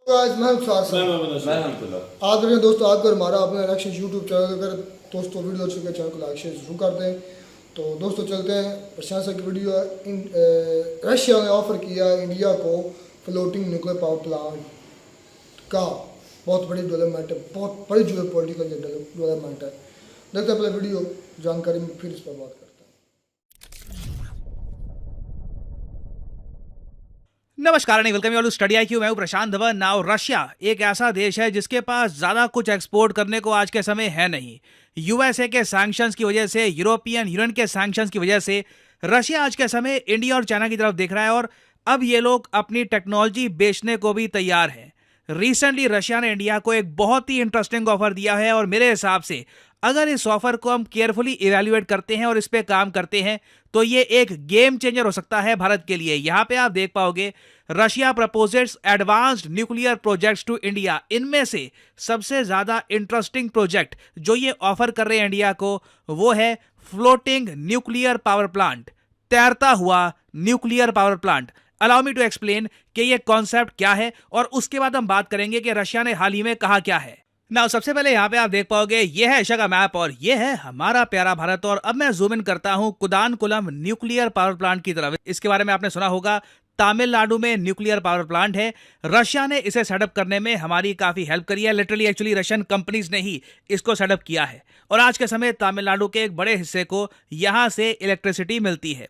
आज मैं सार साहब आज मेरे दोस्तों आपको हमारा अपना इलेक्शन यूट्यूब चैनल अगर दोस्तों वीडियो अच्छी लगे चैनल को लाइक शेयर शुरू कर दें। तो दोस्तों चलते हैं प्रशांत सर की वीडियो। रशिया ने ऑफर किया इंडिया को फ्लोटिंग न्यूक्लियर पावर प्लांट का। बहुत बड़ी डेवलपमेंट है, बहुत बड़ी जो पॉलिटिकल डेवलपमेंट है। देखते हैं पहले वीडियो, जानकारी में फिर इस पर बात करते हैं। नमस्कार नहीं welcome you all to study IQ। मैं हूं प्रशांत धवन। नाउ रशिया एक ऐसा देश है जिसके पास ज़्यादा कुछ एक्सपोर्ट करने को आज के समय है नहीं। USA के सैंक्शंस की वजह से, यूरोपियन यूनियन के सैंक्शंस की वजह से रशिया आज के समय इंडिया और चाइना की तरफ देख रहा है और अब ये लोग अपनी टेक्नोलॉजी बेचने को भी तैयार हैं। रिसेंटली रशिया ने इंडिया को एक बहुत ही इंटरेस्टिंग ऑफर दिया है और मेरे हिसाब से अगर इस ऑफर को हम केयरफुली इवैल्यूएट करते हैं और इस पे काम करते हैं तो ये एक गेम चेंजर हो सकता है भारत के लिए। यहाँ पे आप देख पाओगे Russia proposes advanced nuclear projects to India. इनमें से सबसे ज्यादा इंटरेस्टिंग प्रोजेक्ट जो ये ऑफर कर रहे हैं इंडिया को वो है फ्लोटिंग न्यूक्लियर पावर प्लांट, तैरता हुआ nuclear power plant. Allow me to explain कि ये कॉन्सेप्ट क्या है और उसके बाद हम बात करेंगे कि रशिया ने हाल ही में कहा क्या है। ना सबसे पहले यहाँ पे आप देख पाओगे ये है एशिया का मैप और ये है हमारा प्यारा भारत। और अब मैं जूम इन करता हूँ कुदानकुलम न्यूक्लियर पावर प्लांट की तरफ। इसके बारे में आपने सुना होगा, तमिलनाडु में न्यूक्लियर पावर प्लांट है। रशिया ने इसे सेटअप करने में हमारी काफी हेल्प करी है। लिटरली एक्चुअली रशियन कंपनीज ने ही इसको सेटअप किया है और आज के समय तमिलनाडु के एक बड़े हिस्से को यहां से इलेक्ट्रिसिटी मिलती है।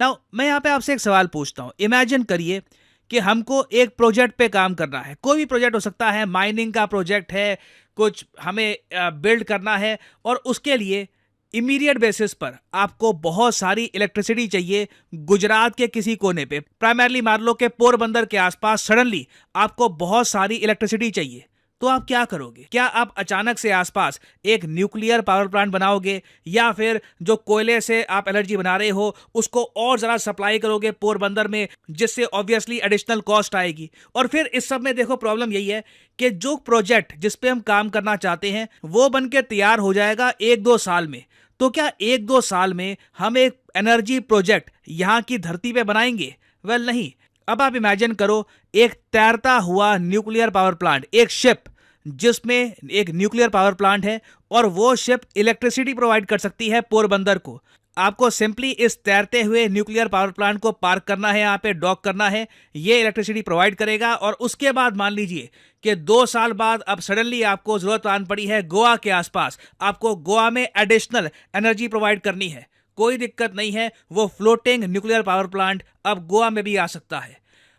नाउ मैं यहाँ पे आपसे एक सवाल पूछता हूँ। इमेजिन करिए कि हमको एक प्रोजेक्ट पे काम करना है। कोई भी प्रोजेक्ट हो सकता है, माइनिंग का प्रोजेक्ट है, कुछ हमें बिल्ड करना है और उसके लिए इमीडिएट बेसिस पर आपको बहुत सारी इलेक्ट्रिसिटी चाहिए। गुजरात के किसी कोने पे, प्राइमरली मान लो कि पोरबंदर के आसपास सडनली आपको बहुत सारी इलेक्ट्रिसिटी चाहिए, तो आप क्या करोगे? क्या आप अचानक से आसपास एक न्यूक्लियर पावर प्लांट बनाओगे या फिर जो कोयले से आप एनर्जी बना रहे हो उसको और ज़रा सप्लाई करोगे पोरबंदर में, जिससे ऑब्वियसली एडिशनल कॉस्ट आएगी। और फिर इस सब में देखो प्रॉब्लम यही है कि जो प्रोजेक्ट जिस पे हम काम करना चाहते हैं वो बन के तैयार हो जाएगा 1-2 साल में। तो क्या 1-2 साल में हम एक एनर्जी प्रोजेक्ट यहाँ की धरती पे बनाएंगे? वेल नहीं। अब आप इमेजिन करो एक तैरता हुआ न्यूक्लियर पावर प्लांट, एक शिप जिसमें एक न्यूक्लियर पावर प्लांट है और वो शिप इलेक्ट्रिसिटी प्रोवाइड कर सकती है पोरबंदर को। आपको सिंपली इस तैरते हुए न्यूक्लियर पावर प्लांट को पार्क करना है, यहाँ पे डॉक करना है, ये इलेक्ट्रिसिटी प्रोवाइड करेगा। और उसके बाद मान लीजिए कि 2 साल बाद अब सडनली आपको जरूरत आन पड़ी है गोवा के आसपास, आपको गोवा में एडिशनल एनर्जी प्रोवाइड करनी है। कोई दिक्कत नहीं है, वो फ्लोटिंग न्यूक्लियर पावर प्लांट अब गोवा में भी आ सकता है।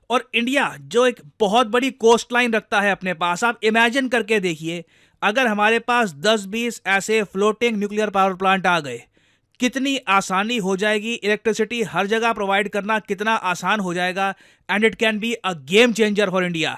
और इंडिया जो एक बहुत बड़ी कोस्ट लाइन रखता है अपने पास, आप इमेजिन करके देखिए अगर हमारे पास 10-20 ऐसे फ्लोटिंग न्यूक्लियर पावर प्लांट आ गए, कितनी आसानी हो जाएगी। इलेक्ट्रिसिटी हर जगह प्रोवाइड करना कितना आसान हो जाएगा and it can be a game changer for India.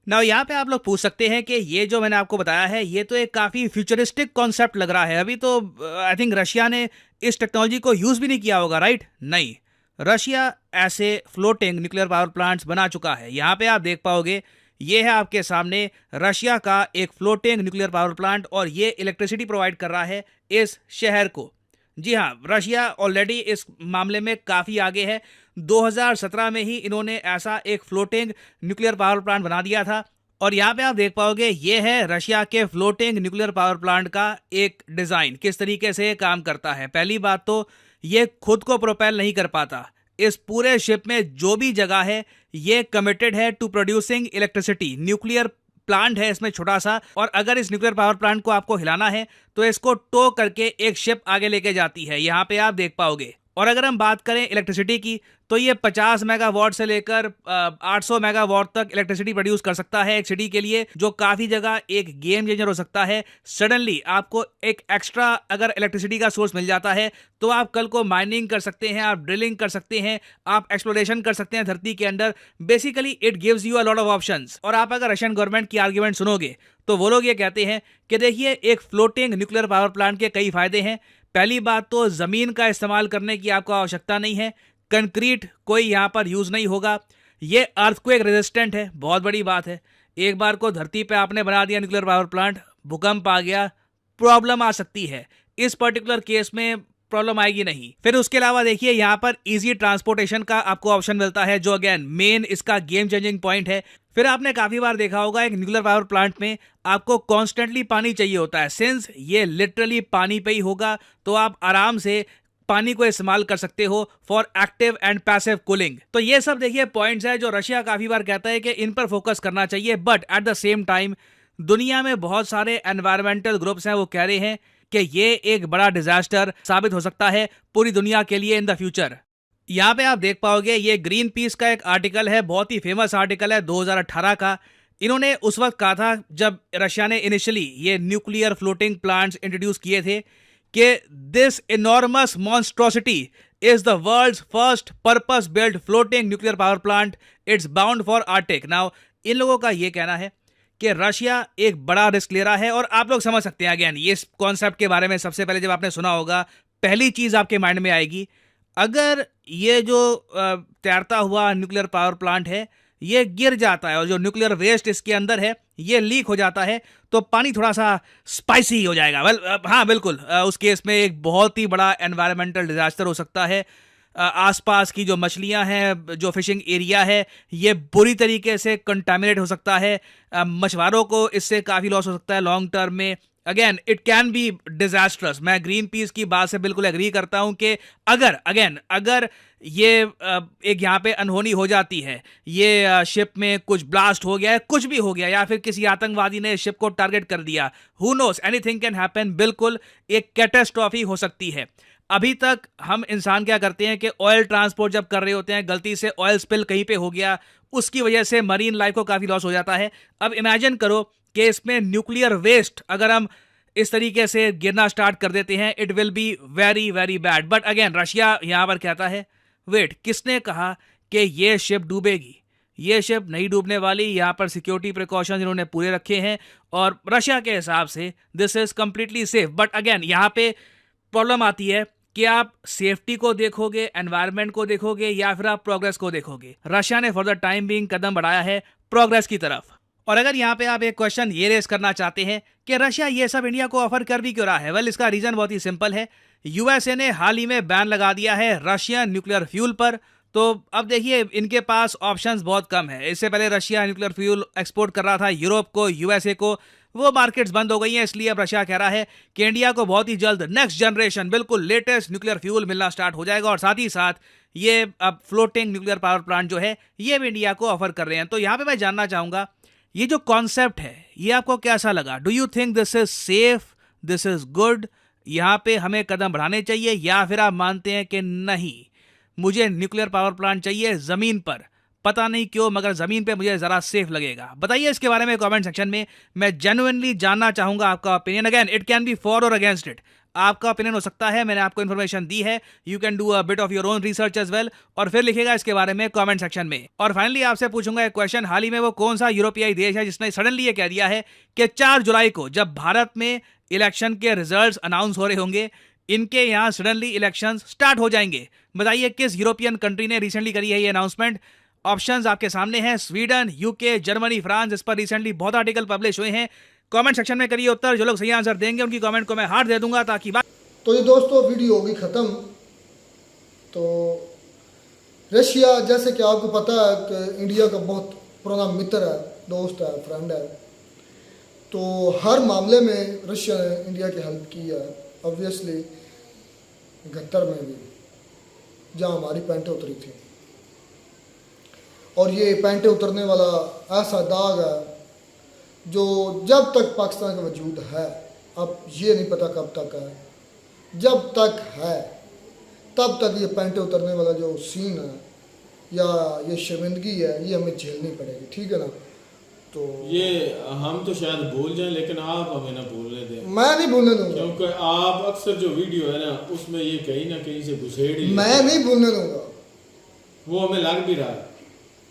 Now यहाँ पे आप लोग पूछ सकते हैं कि ये जो मैंने आपको बताया है ये तो एक काफ़ी फ्यूचरिस्टिक कॉन्सेप्ट लग रहा है। अभी तो आई थिंक रशिया ने इस टेक्नोलॉजी को यूज़ भी नहीं किया होगा, राइट? नहीं, रशिया ऐसे फ्लोटिंग न्यूक्लियर पावर प्लांट्स बना चुका है। यहाँ पे आप देख पाओगे ये है आपके सामने रशिया का एक फ्लोटिंग न्यूक्लियर पावर प्लांट और ये इलेक्ट्रिसिटी प्रोवाइड कर रहा है इस शहर को। जी हाँ, रशिया ऑलरेडी इस मामले में काफ़ी आगे है। 2017 में ही इन्होंने ऐसा एक फ्लोटिंग न्यूक्लियर पावर प्लांट बना दिया था। और यहाँ पे आप देख पाओगे ये है रशिया के फ्लोटिंग न्यूक्लियर पावर प्लांट का एक डिज़ाइन, किस तरीके से काम करता है। पहली बात तो ये खुद को प्रोपेल नहीं कर पाता। इस पूरे शिप में जो भी जगह है ये कमिटेड है to producing electricity. Nuclear plant है इसमें छोटा सा, और अगर इस न्यूक्लियर पावर प्लांट को आपको हिलाना है तो इसको टो करके एक शिप आगे लेके जाती है। यहाँ पे आप देख पाओगे। और अगर हम बात करें इलेक्ट्रिसिटी की तो ये 50 मेगावाट से लेकर 800 मेगावाट तक इलेक्ट्रिसिटी प्रोड्यूस कर सकता है एक सिटी के लिए, जो काफ़ी जगह एक गेम चेंजर हो सकता है। सडनली आपको एक एक्स्ट्रा अगर इलेक्ट्रिसिटी का सोर्स मिल जाता है तो आप कल को माइनिंग कर सकते हैं, आप ड्रिलिंग कर सकते हैं, आप एक्सप्लोरेशन कर सकते हैं धरती के अंदर। Basically it gives you a lot of options. और आप अगर रशियन गवर्नमेंट की आर्ग्यूमेंट सुनोगे तो वो लोग ये कहते हैं कि देखिए एक फ्लोटिंग न्यूक्लियर पावर प्लांट के कई फायदे हैं। पहली बात तो ज़मीन का इस्तेमाल करने की आपको आवश्यकता नहीं है, कंक्रीट कोई यहाँ पर यूज़ नहीं होगा। ये अर्थक्वेक रेजिस्टेंट है, बहुत बड़ी बात है। एक बार को धरती पे आपने बना दिया न्यूक्लियर पावर प्लांट, भूकंप आ गया, प्रॉब्लम आ सकती है। इस पर्टिकुलर केस में प्रॉब्लम आएगी नहीं। फिर उसके अलावा देखिए यहाँ पर इजी ट्रांसपोर्टेशन का आपको ऑप्शन मिलता है, जो अगेन मेन इसका गेम चेंजिंग पॉइंट है। फिर आपने काफी बार देखा होगा एक न्यूक्लियर पावर प्लांट में आपको कॉन्स्टेंटली पानी चाहिए होता है। सिंस ये लिटरली पानी पे ही होगा तो आप आराम से पानी को इस्तेमाल कर सकते हो for active and passive cooling. तो ये सब देखिए पॉइंट्स है जो रशिया काफी बार कहता है कि इन पर फोकस करना चाहिए, but at the same time दुनिया में बहुत सारे एनवायरमेंटल ग्रुप्स हैं वो कह रहे हैं कि ये एक बड़ा डिजास्टर साबित हो सकता है पूरी दुनिया के लिए इन द फ्यूचर। यहाँ पे आप देख पाओगे ये ग्रीन पीस का एक आर्टिकल है, बहुत ही फेमस आर्टिकल है 2018 का। इन्होंने उस वक्त कहा था जब रशिया ने इनिशियली ये न्यूक्लियर फ्लोटिंग प्लांट्स इंट्रोड्यूस किए थे कि this enormous monstrosity is the world's first purpose built floating nuclear power plant, it's bound for Arctic. Now इन लोगों का ये कहना है कि रशिया एक बड़ा रिस्क ले रहा है, और आप लोग समझ सकते हैं अगेन ये कॉन्सेप्ट के बारे में सबसे पहले जब आपने सुना होगा पहली चीज आपके माइंड में आएगी, अगर ये जो तैरता हुआ न्यूक्लियर पावर प्लांट है ये गिर जाता है और जो न्यूक्लियर वेस्ट इसके अंदर है ये लीक हो जाता है तो पानी थोड़ा सा स्पाइसी हो जाएगा। वेल हाँ बिल्कुल, उस केस में एक बहुत ही बड़ा एनवायरमेंटल डिजास्टर हो सकता है। आसपास की जो मछलियां हैं, जो फिशिंग एरिया है, ये बुरी तरीके से कंटामिनेट हो सकता है। मछुआरों को इससे काफ़ी लॉस हो सकता है लॉन्ग टर्म में। Again it can B disastrous. मैं ग्रीन पीस की बात से बिल्कुल एग्री करता हूं कि अगर ये एक यहाँ पे अनहोनी हो जाती है, ये शिप में कुछ ब्लास्ट हो गया है, कुछ भी हो गया, या फिर किसी आतंकवादी ने शिप को टारगेट कर दिया, who knows, anything can happen. बिल्कुल एक कैटास्ट्रॉफी हो सकती है। अभी तक हम इंसान क्या करते हैं कि ऑयल ट्रांसपोर्ट जब कर रहे होते हैं, गलती से ऑयल स्पिल कहीं पे हो गया, उसकी वजह से मरीन लाइफ को काफ़ी लॉस हो जाता है। अब इमेजिन करो कि इसमें न्यूक्लियर वेस्ट अगर हम इस तरीके से गिरना स्टार्ट कर देते हैं, it will be very very bad. But again Russia यहाँ पर कहता है वेट, किसने कहा कि ये शिप डूबेगी? ये शिप नहीं डूबने वाली। यहाँ पर सिक्योरिटी प्रिकॉशन इन्होंने पूरे रखे हैं और रशिया के हिसाब से this is completely safe. But again यहाँ पे प्रॉब्लम आती है कि आप सेफ्टी को देखोगे, एनवायरनमेंट को देखोगे, या फिर आप प्रोग्रेस को देखोगे। रशिया ने फॉर द टाइम बीइंग कदम बढ़ाया है प्रोग्रेस की तरफ। और अगर यहाँ पे आप एक क्वेश्चन ये रेस करना चाहते हैं कि रशिया ये सब इंडिया को ऑफर कर भी क्यों रहा है, वेल इसका रीजन बहुत ही सिंपल है। यूएसए ने हाल ही में बैन लगा दिया है रशियन न्यूक्लियर फ्यूल पर। तो अब देखिए इनके पास ऑप्शंस बहुत कम है। इससे पहले रशिया न्यूक्लियर फ्यूल एक्सपोर्ट कर रहा था यूरोप को, यूएसए को, वो मार्केट्स बंद हो गई हैं। इसलिए अब रशिया कह रहा है कि इंडिया को बहुत ही जल्द नेक्स्ट जनरेशन बिल्कुल लेटेस्ट न्यूक्लियर फ्यूल मिलना स्टार्ट हो जाएगा, और साथ ही साथ ये अब फ्लोटिंग न्यूक्लियर पावर प्लांट जो है ये भी इंडिया को ऑफर कर रहे हैं। तो यहाँ पे मैं जानना चाहूंगा ये जो कॉन्सेप्ट है ये आपको कैसा लगा? Do you think this is safe, this is good, यहाँ पे हमें कदम बढ़ाने चाहिए, या फिर आप मानते हैं कि नहीं मुझे न्यूक्लियर पावर प्लांट चाहिए जमीन पर, पता नहीं क्यों मगर जमीन पे मुझे जरा सेफ लगेगा? बताइए इसके बारे में कमेंट सेक्शन में। मैं जेन्युइनली जानना चाहूंगा आपका opinion. Again it can be for और अगेंस्ट इट, आपका ओपिनियन हो सकता है। मैंने आपको इन्फॉर्मेशन दी है, you can do a bit of your own research as well, और फिर लिखेगा इसके बारे में कमेंट सेक्शन में। और फाइनली आपसे पूछूंगा एक क्वेश्चन, हाल ही में वो कौन सा यूरोपीय देश है जिसने सडनली ये कह दिया है कि 4 जुलाई को जब भारत में इलेक्शन के रिजल्ट्स अनाउंस हो रहे होंगे, इनके यहाँ सडनली इलेक्शंस स्टार्ट हो जाएंगे? बताइए किस यूरोपियन कंट्री ने रिसेंटली करी है ये अनाउंसमेंट? ऑप्शंस आपके सामने हैं, स्वीडन, यूके, जर्मनी, फ्रांस। इस पर रिसेंटली बहुत आर्टिकल पब्लिश हुए हैं। कमेंट सेक्शन में करिए उत्तर, जो लोग सही आंसर देंगे उनकी कमेंट को मैं हार्ट दे दूंगा ताकि तो ये दोस्तों वीडियो होगी ख़त्म। तो रशिया जैसे कि आपको पता है कि इंडिया का बहुत पुराना मित्र है, दोस्त है, फ्रेंड है। तो हर मामले में रशिया ने इंडिया की हेल्प की है। ऑब्वियसली 71 में भी जहाँ हमारी पैंटें उतरी थी, और ये पैंटें उतरने वाला ऐसा दाग है जो जब तक पाकिस्तान का वजूद है, अब ये नहीं पता कब तक है, जब तक है तब तक ये पैंटें उतरने वाला जो सीन है या ये शर्मिंदगी है ये हमें झेलनी पड़ेगी, ठीक है ना? तो ये हम तो शायद भूल जाएं, लेकिन आप हमें ना भूलने दें। मैं नहीं भूलने दूंगा, क्योंकि आप अक्सर जो वीडियो है ना उसमें ये कहीं ना कहीं से घुसेड़ ही मैं नहीं भूलने दूंगा। वो हमें लग भी रहा है,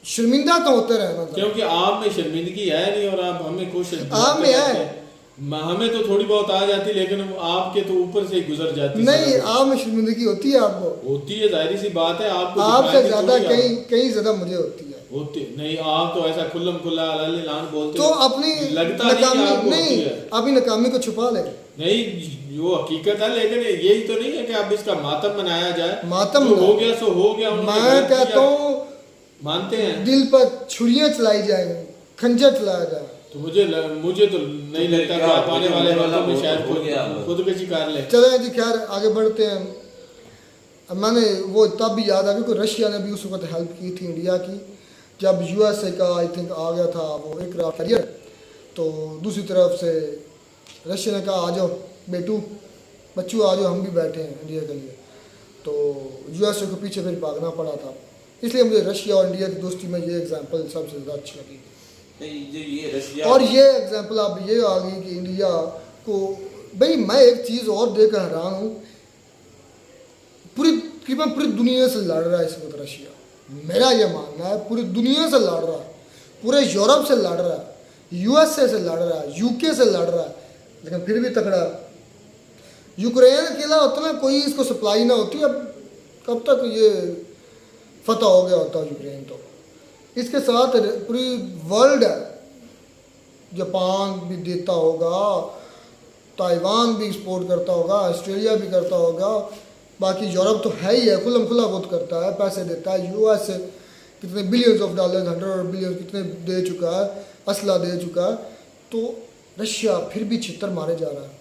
शर्मिंदा तो होते रहना, क्योंकि आप में शर्मिंदगी है नहीं और आप हमें कोशिश आप में है। हमें तो थोड़ी बहुत आ जाती, लेकिन आपके तो ऊपर से गुजर जाती। नहीं, आप में शर्मिंदगी होती है, आपको होती है, जाहिर सी बात है। आपको आपसे ज्यादा कहीं ज्यादा मुझे होती है। होती नहीं, आप तो ऐसा खुल्लम खुल्ला लान बोलते तो अपनी नकामी नहीं, अपनी नकामी को छुपा ले। नहीं, जो हकीकत है, लेकिन यही तो नहीं है कि अब इसका मातम मनाया जाए। मातम हो गया सो हो गया। मैं कहता हूँ मानते हैं दिल पर छुरियां चलाई जाएंगी, खंजर चलाया जाए। तो मुझे तो नहीं लगता कि आप आने वाले वक्तों में शायद खुदकुशी कर ले। चले जी, खैर आगे बढ़ते हैं। मैंने वो तब भी याद आ गया कि रशिया ने भी उस वक्त हेल्प की थी इंडिया की, जब यूएसए का आई थिंक आ गया था वो एयरक्राफ्ट कैरियर, तो दूसरी तरफ से रशिया ने कहा आ जाओ बेटू बच्चू आ जाओ, हम भी बैठे हैं इंडिया के लिए। तो यूएसए को पीछे फिर भागना पड़ा था। इसलिए मुझे रशिया और इंडिया की दोस्ती में ये एग्जांपल सबसे ज़्यादा अच्छी लगी। और ये एग्जांपल अब ये आ गई कि इंडिया को, भाई मैं एक चीज़ और देखकर हैरान हूँ, तकरीबन पूरी दुनिया से लड़ रहा है इस वक्त रशिया। मेरा ये मानना है पूरी दुनिया से लड़ रहा है, पूरे यूरोप से लड़ रहा है, यूएसए से लड़ रहा है, यूके से लड़ रहा है, लेकिन फिर भी तगड़ा। यूक्रेन अकेला होता ना, कोई इसको सप्लाई ना होती, अब कब तक ये फतह हो गया होता यूक्रेन। तो इसके साथ पूरी वर्ल्ड है, जापान भी देता होगा, ताइवान भी एक्सपोर्ट करता होगा, ऑस्ट्रेलिया भी करता होगा, बाकी यूरोप तो है ही है, खुल्लम खुल्ला बहुत करता है, पैसे देता है। यूएस कितने बिलियंस ऑफ डॉलर, 100 बिलियन कितने दे चुका है, असला दे चुका है। तो रशिया फिर भी छितर मारे जा रहा है।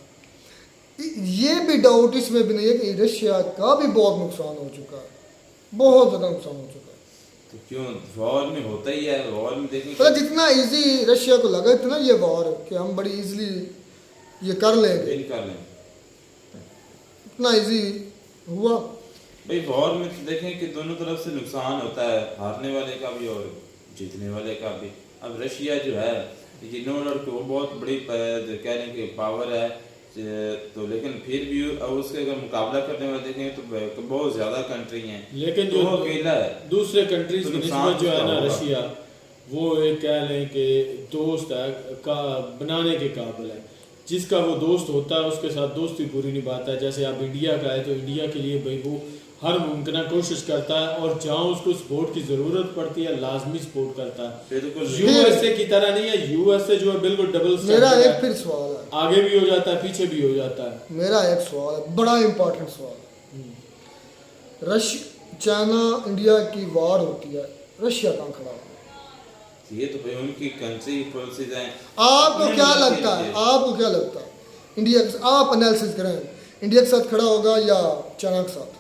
ये भी डाउट इसमें भी नहीं है कि रशिया का भी बहुत नुकसान हो चुका है, बहुत ज़्यादा नुकसान हो चुका है। तो क्यों वॉर में होता ही है, वॉर में देखिए मतलब जितना इजी रशिया को लगा इतना ये वॉर कि हम बड़ी इजीली ये कर लेंगे, इतना इजी हुआ। भाई वॉर में तो देखें कि दोनों तरफ से नुकसान होता है, हारने वाले का भी और जीतने वाले का भी। अब रशिया जो है ये नो डाउट वो बहुत बड़ी कह रहे हैं कि पावर है, तो लेकिन फिर भी उसके अगर मुकाबला करने वाले देखें तो बहुत ज्यादा कंट्री हैं, लेकिन जो अकेला है दूसरे कंट्रीज की निस्बत जो है ना रशिया, वो एक कह लें कि दोस्त है का बनाने के काबिल है। जिसका वो दोस्त होता है उसके साथ दोस्ती पूरी निभाता है। जैसे आप इंडिया का है तो इंडिया के लिए भाई वो हर मुमकिन कोशिश करता है, और जहाँ उसको सपोर्ट की ज़रूरत पड़ती है लाजमी सपोर्ट करता है। यूएसए की तरह नहीं है, यूएसए जो है बिल्कुल डबल स्टैंडर्ड है। मेरा एक फिर सवाल है, आगे भी हो जाता है पीछे भी हो जाता है। मेरा एक सवाल है, बड़ा इंपॉर्टेंट सवाल है। चाइना इंडिया की वार होती है, रशिया कहाँ खड़ा होता है? ये तो भाई उनकी कंट्री पॉलिसीज हैं। आपको क्या लगता है, आपको क्या लगता है इंडिया, आप एनालिसिस करें, इंडिया के साथ खड़ा होगा या चाइना के साथ?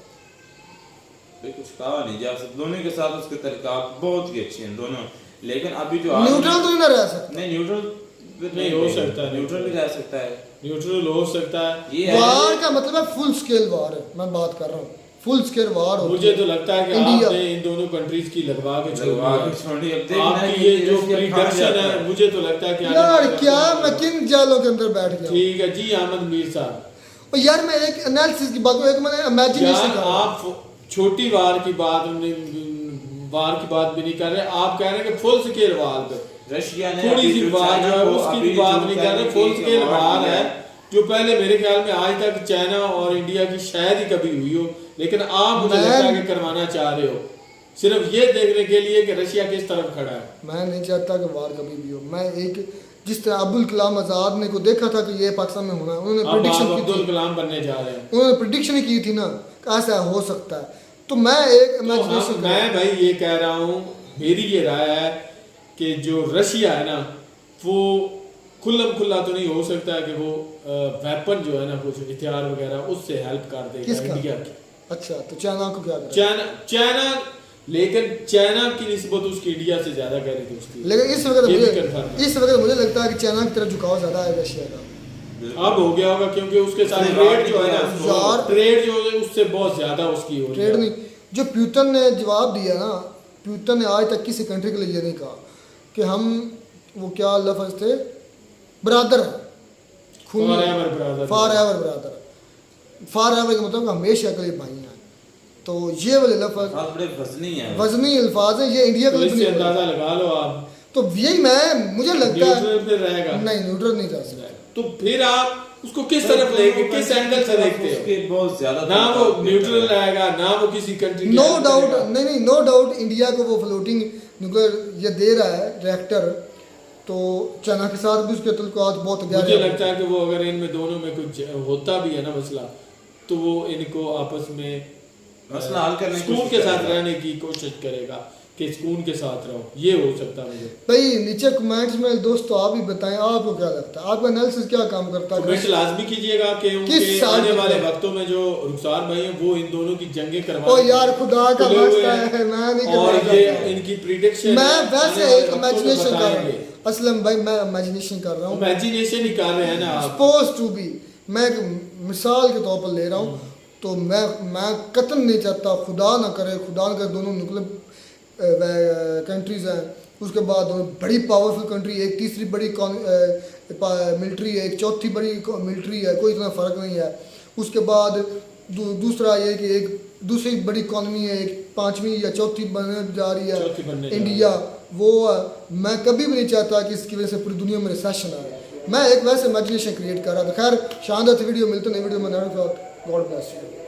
कुछ कहा नहीं जा सकता, दोनों के साथ उसके तरीका बहुत ही अच्छे हैं दोनों, लेकिन अभी जो न्यूट्रल तो नहीं रह सकता। नहीं न्यूट्रल नहीं हो सकता, न्यूट्रल भी रह सकता है, न्यूट्रल हो सकता है। ये वार का मतलब है फुल स्केल वार है, मैं बात कर रहा हूँ फुल स्केल वार। मुझे तो लगता है कि आपने इन दोनों कंट्रीज की लगवा के छोड़ी आपकी ये जो प्रिडिक्शन है, मुझे तो लगता है कि यार क्या मैं किन जालों के अंदर बैठ गया। ठीक है जी अहमद मीर साहब, और यार मैं एक एनालिसिस की बात, एक मैंने इमेजिनेशन कर, आप छोटी वार की बात भी नहीं कर रहे, आप कह रहे हैं कि फुल स्केल वार पे रशिया ने थोड़ी सी वार जो है उसकी भी बात नहीं कर रहे, फुल स्केल वार है जो पहले मेरे ख्याल में आज तक चाइना और इंडिया की शायद ही कभी हुई हो, लेकिन आप मुझे लगता है कि करवाना चाह रहे हो सिर्फ ये देखने के लिए कि रशिया किस तरफ खड़ा है। मैं नहीं चाहता कि वार कभी भी हो। मैं एक जिस तरह अब्दुल कलाम आजाद ने को देखा था कि ये पाकिस्तान में होना है, उन्होंने प्रेडिक्शन की, अब्दुल कलाम बनने जा रहे हैं, उन्होंने प्रेडिक्शन की थी ना ऐसा हो सकता है। तो मैं एक इमेजिनेशन मैं भाई ये कह रहा हूँ, मेरी ये राय है कि जो रशिया है ना वो खुल्लम खुल्ला तो नहीं हो सकता है कि वो वेपन जो है ना कुछ हथियार वगैरह उससे हेल्प कर देगा इंडिया की। अच्छा तो चाइना को क्या करें? चाइना लेकिन चाइना की निस्बत उसकी इंडिया से ज्यादा कह रही थी उसकी, लेकिन इस वक्त मुझे लगता है कि चाइना की तरफ झुकाव ज्यादा है रशिया का। अब हो गया होगा क्योंकि उसके साथ ट्रेड जो है ना, ट्रेड जो है उससे बहुत ज्यादा उसकी हो रही है। ट्रेड नहीं, जो प्यूटन ने जवाब दिया ना, प्यूटन ने आज तक किसी कंट्री के लिए ये नहीं कहा कि हम वो क्या लफ्ज थे ब्रादर है, for ever brother, for ever का मतलब हमेशा के लिए भाई हैं। तो ये वाले लफ्ज बड़े वजनी अल्फाज हैं, ये इंडिया के लिए अंदाजा लगा लो आप। तो यही मैं मुझे लगता है नहीं न्यूट्रल नहीं जा सकता। तो फिर आप उसको किस तरफ लेंगे, किस एंगल से देखते हो? बहुत ज्यादा ना वो न्यूट्रल रहेगा ना वो किसी कंट्री, नो डाउट नहीं नो डाउट इंडिया को वो फ्लोटिंग न्यूक्लियर ये दे रहा है रिएक्टर, तो चाइना के साथ भी उसके तल्लुकात बहुत गहरे। मुझे लगता है कि वो अगर इनमें दोनों में कुछ होता भी है ना मसला, तो वो इनको आपस में मसला हल करने सुकून के साथ रहने की कोशिश करेगा। कि सुकून के साथ रहो, ये हो सकता है मुझे। भाई नीचे कमेंट्स में दोस्तों आप भी बताएं आपको क्या लगता है, आपका एनालिसिस क्या काम करता है। कमेंट लाजमी कीजिएगा कि उनके आने वाले वक्तों में जो रुखसार भाई हैं वो इन दोनों की जंगें करवा। ओ यार खुदा का वास्ता है मैं नहीं कर और ये इनकी प्रेडिक्शन मैं वैसे एक इमेजिनेशन कर रहा हूं असलम भाई, मैं इमेजिनेशन कर रहा हूं, इमेजिनेशन ही कर रहे हैं ना आप। सपोज टू बी, मैं एक मिसाल के तौर पर ले रहा हूं, तो मैं कतन नहीं चाहता, खुदा ना करे दोनों न्यूक्लियर कंट्रीज़ हैं, उसके बाद बड़ी पावरफुल कंट्री, एक तीसरी बड़ी मिलिट्री है, एक चौथी बड़ी मिलिट्री है, कोई इतना फ़र्क नहीं है। उसके बाद दूसरा ये कि एक दूसरी बड़ी इकॉनमी है, एक पांचवी या चौथी बनने जा रही है इंडिया, वो मैं कभी भी नहीं चाहता कि इसकी वजह से पूरी दुनिया में रिसेशन आए। मैं एक वैसे इमेजिनेशन क्रिएट कर रहा था। खैर शानदार वीडियो, मिलते नई वीडियो में, गॉड ब्लेस यू।